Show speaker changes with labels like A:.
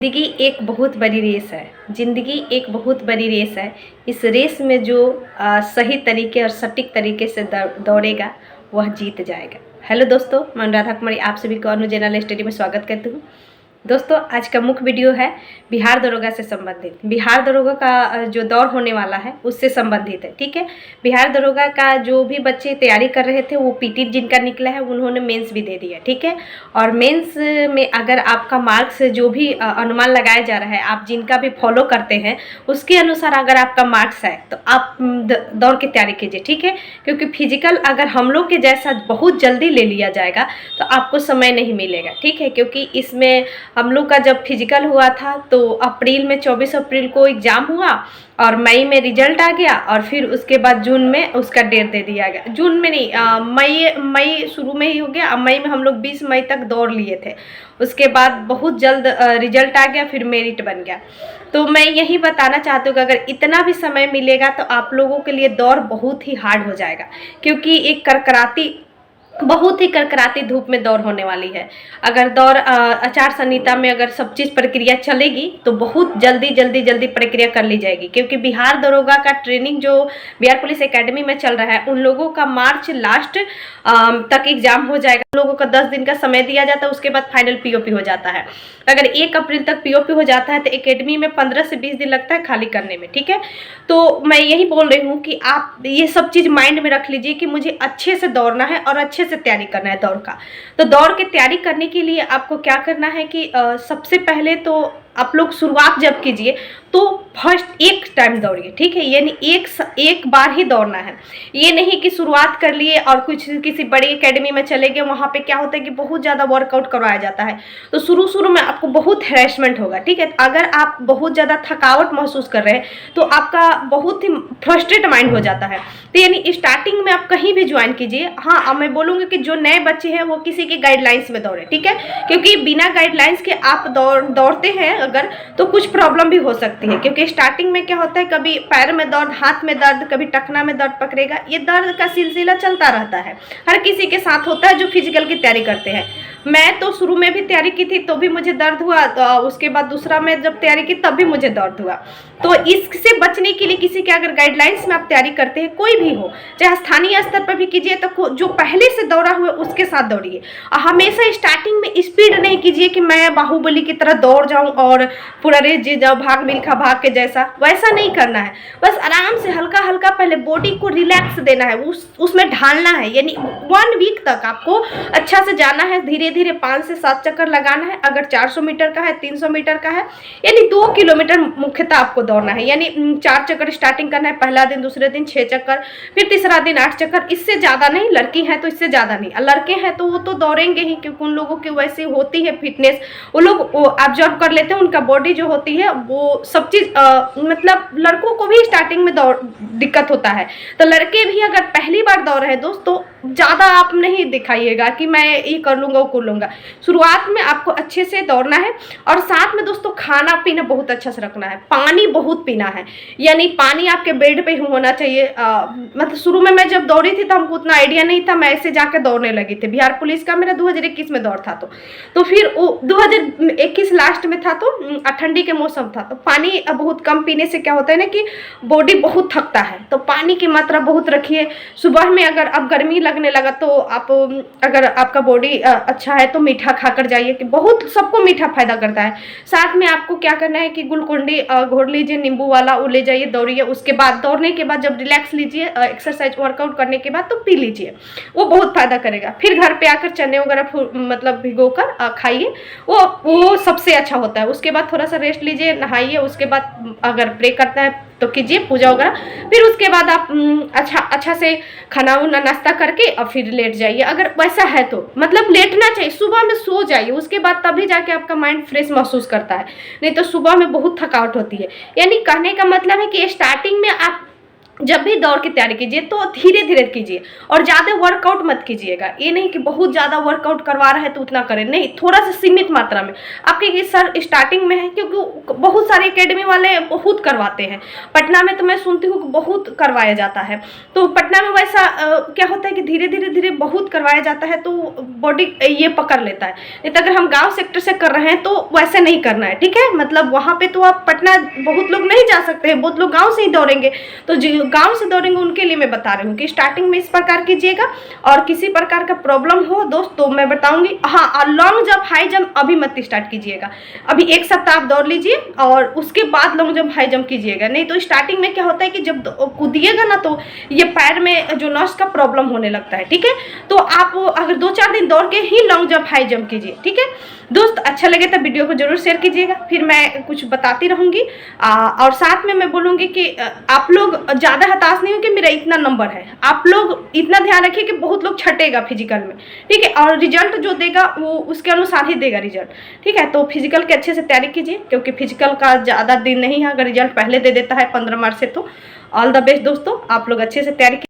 A: ज़िंदगी एक बहुत बड़ी रेस है। ज़िंदगी एक बहुत बड़ी रेस है। इस रेस में जो सही तरीके और सटीक तरीके से दौड़ेगा वह जीत जाएगा। हेलो दोस्तों, मैं अनुराधा कुमारी आप सभी को अनु जनरल स्टडी में स्वागत करती हूँ। दोस्तों, आज का मुख्य वीडियो है बिहार दरोगा से संबंधित। बिहार दरोगा का जो दौर होने वाला है उससे संबंधित है, ठीक है। बिहार दरोगा का जो भी बच्चे तैयारी कर रहे थे वो पीटी जिनका निकला है उन्होंने मेंस भी दे दिया, ठीक है। और मेंस में अगर आपका मार्क्स जो भी अनुमान लगाया जा रहा है, आप जिनका भी फॉलो करते हैं उसके अनुसार अगर आपका मार्क्स है तो आप दौड़ की तैयारी कीजिए, ठीक है। क्योंकि फिजिकल अगर हम लोग के जैसा बहुत जल्दी ले लिया जाएगा तो आपको समय नहीं मिलेगा, ठीक है। क्योंकि इसमें हम लोग का जब फिजिकल हुआ था तो अप्रैल में 24 अप्रैल को एग्ज़ाम हुआ और मई में रिजल्ट आ गया और फिर उसके बाद जून में उसका डेट दे दिया गया। जून में नहीं, मई शुरू में ही हो गया। मई में हम लोग 20 मई तक दौड़ लिए थे। उसके बाद बहुत जल्द रिजल्ट आ गया, फिर मेरिट बन गया। तो मैं यही बताना चाहती हूँ कि अगर इतना भी समय मिलेगा तो आप लोगों के लिए दौड़ बहुत ही हार्ड हो जाएगा। क्योंकि एक बहुत ही कड़कड़ाती धूप में दौड़ होने वाली है। अगर दौड़ आचार संहिता में अगर सब चीज़ प्रक्रिया चलेगी तो बहुत जल्दी प्रक्रिया कर ली जाएगी। क्योंकि बिहार दरोगा का ट्रेनिंग जो बिहार पुलिस एकेडमी में चल रहा है उन लोगों का मार्च लास्ट तक एग्जाम हो जाएगा। उन लोगों को 10 दिन का समय दिया जाता है, उसके बाद फाइनल पीओपी हो जाता है। अगर 1 अप्रैल तक पीओपी हो जाता है तो एकेडमी में 15 से 20 दिन लगता है खाली करने में, ठीक है। तो मैं यही बोल रही हूँ कि आप ये सब चीज़ माइंड में रख लीजिए कि मुझे अच्छे से दौड़ना है और अच्छे से तैयारी करना है दौड़ का। तो दौड़ की तैयारी करने के लिए आपको क्या करना है कि सबसे पहले तो आप लोग शुरुआत जब कीजिए तो फर्स्ट एक टाइम दौड़िए, ठीक है। यानी एक बार ही दौड़ना है। ये नहीं कि शुरुआत कर लिए और किसी बड़ी एकेडमी में चले गए, वहाँ पे क्या होता है कि बहुत ज़्यादा वर्कआउट करवाया जाता है तो शुरू में आपको बहुत हैरेसमेंट होगा, ठीक है। अगर आप बहुत ज़्यादा थकावट महसूस कर रहे हैं तो आपका बहुत ही फ्रस्ट्रेट माइंड हो जाता है। तो यानी स्टार्टिंग में आप कहीं भी ज्वाइन कीजिए। हाँ, अब मैं बोलूँगी कि जो नए बच्चे हैं वो किसी की गाइडलाइंस में दौड़े, ठीक है। क्योंकि बिना गाइडलाइंस के आप दौड़ते हैं अगर तो कुछ प्रॉब्लम भी हो सकती है। क्योंकि स्टार्टिंग में क्या होता है, कभी पैर में दर्द, हाथ में दर्द, कभी टखना में दर्द पकड़ेगा। ये दर्द का सिलसिला चलता रहता है, हर किसी के साथ होता है जो फिजिकल की तैयारी करते हैं। मैं तो शुरू में भी तैयारी की थी तो भी मुझे दर्द हुआ, तो उसके बाद दूसरा में जब तैयारी की तब भी मुझे दर्द हुआ। तो इससे बचने के लिए किसी के अगर गाइडलाइंस में आप तैयारी करते हैं, कोई भी हो, चाहे स्थानीय स्तर पर भी कीजिए तो जो पहले से दौड़ा हुआ उसके साथ दौड़िए। हमेशा स्टार्टिंग में स्पीड नहीं कीजिए कि मैं बाहुबली की तरह दौड़ जाऊं और पूरा रेस जीत जाऊं, भाग मिल्खा भाग के जैसा, वैसा नहीं करना है। बस आराम से हल्का हल्का पहले बॉडी को रिलैक्स देना है, उसमें ढालना है। यानी 1 वीक तक आपको अच्छा से जाना है, धीरे धीरे 5 से 7 चक्कर लगाना है। अगर 400 मीटर का है, 300 मीटर का है, यानी 2 किलोमीटर मुख्यतः आपको दौड़ना है। यानी 4 चक्कर स्टार्टिंग करना है, पहला दिन, दूसरे दिन 6 चक्कर, फिर तीसरा दिन 8 चक्कर। इससे ज़्यादा नहीं, लड़की है तो इससे ज़्यादा नहीं। लड़के हैं तो वो तो दौड़ेंगे ही क्योंकि उन लोगों की वैसी होती है फिटनेस, वो लोग ऑब्जर्व कर लेते हैं, उनका बॉडी जो होती है वो सब चीज़ मतलब लड़कों को भी स्टार्टिंग में दिक्कत होता है। तो लड़के भी अगर पहली बार दौड़ रहे हैं दोस्तों, ज़्यादा आप नहीं दिखाइएगा कि मैं ये कर लूँगा वो कर लूँगा। शुरुआत में आपको अच्छे से दौड़ना है और साथ में दोस्तों खाना पीना बहुत अच्छा से रखना है, पानी बहुत पीना है। यानी पानी आपके बेड पे ही होना चाहिए। मतलब शुरू में मैं जब दौड़ी थी तो हमको उतना आइडिया नहीं था, मैं ऐसे जाके दौड़ने लगी थी। बिहार पुलिस का मेरा 2021 में दौड़ था तो फिर 2021 लास्ट में था तो ठंडी के मौसम था तो पानी बहुत कम पीने से क्या होता है ना कि बॉडी बहुत थकता है। तो पानी की मात्रा बहुत रखिए। सुबह में अगर अब गर्मी लगने लगा तो आप अगर आपका बॉडी अच्छा है तो मीठा खाकर जाइए, कि बहुत सबको मीठा फायदा करता है। साथ में आपको क्या करना है कि ग्लूकोन-डी घोल लीजिए, नींबू वाला, वो ले जाइए, दौड़िए। उसके बाद दौड़ने के बाद जब रिलैक्स लीजिए, एक्सरसाइज वर्कआउट करने के बाद तो पी लीजिए, वो बहुत फायदा करेगा। फिर घर पे आकर चने वगैरह मतलब भिगोकर खाइए, वो सबसे अच्छा होता है। उसके बाद थोड़ा सा रेस्ट लीजिए, नहाइए, उसके बाद अगर प्रे करता है तो कीजिए पूजा वगैरह। फिर उसके बाद आप अच्छा से खाना वाना नाश्ता करके और फिर लेट जाइए। अगर वैसा है तो मतलब लेटना चाहिए, सुबह में सो जाइए, उसके बाद तभी जाके आपका माइंड फ्रेश महसूस करता है। नहीं तो सुबह में बहुत थकावट होती है। यानी कहने का मतलब है कि स्टार्टिंग में आप जब भी दौड़ की तैयारी कीजिए तो धीरे धीरे कीजिए और ज़्यादा वर्कआउट मत कीजिएगा। ये नहीं कि बहुत ज़्यादा वर्कआउट करवा रहा है तो उतना करें, नहीं, थोड़ा सा सीमित मात्रा में। आपके ये सर स्टार्टिंग में है, क्योंकि बहुत सारे एकेडमी वाले बहुत करवाते हैं। पटना में तो मैं सुनती हूँ कि बहुत करवाया जाता है। तो पटना में वैसा क्या होता है कि धीरे धीरे धीरे बहुत करवाया जाता है तो बॉडी ये पकड़ लेता है। नहीं तो अगर हम गाँव सेक्टर से कर रहे हैं तो वैसे नहीं करना है, ठीक है। मतलब वहाँ पे तो आप पटना बहुत लोग नहीं जा सकते हैं, बहुत लोग गाँव से ही दौड़ेंगे। तो जो गांव से दौड़ेंगे उनके लिए मैं बता रही हूँ कि स्टार्टिंग में इस प्रकार कीजिएगा। और किसी प्रकार का प्रॉब्लम हो दोस्त तो मैं बताऊंगी। हाँ, लॉन्ग जंप हाई जंप अभी मत स्टार्ट कीजिएगा, अभी एक सप्ताह आप दौड़ लीजिए और उसके बाद लॉन्ग जंप हाई जंप कीजिएगा। नहीं तो स्टार्टिंग में क्या होता है कि जब कूदिएगा ना तो ये पैर में जो नस का प्रॉब्लम होने लगता है, ठीक है। तो आप अगर 2-4 दिन दौड़ के ही लॉन्ग जंप हाई जंप कीजिए, ठीक है दोस्त। अच्छा लगे तो वीडियो को जरूर शेयर कीजिएगा, फिर मैं कुछ बताती रहूंगी। और साथ में मैं बोलूंगी कि आप लोग ज़्यादा हताश नहीं हो कि मेरा इतना नंबर है। आप लोग इतना ध्यान रखिए कि बहुत लोग छटेगा फिजिकल में, ठीक है। और रिजल्ट जो देगा वो उसके अनुसार ही देगा रिजल्ट, ठीक है। तो फिजिकल के अच्छे से तैयारी कीजिए, क्योंकि फिजिकल का ज़्यादा दिन नहीं है। अगर रिजल्ट पहले दे देता है 15 मार्च से तो ऑल द बेस्ट दोस्तों। आप लोग अच्छे से तैयारी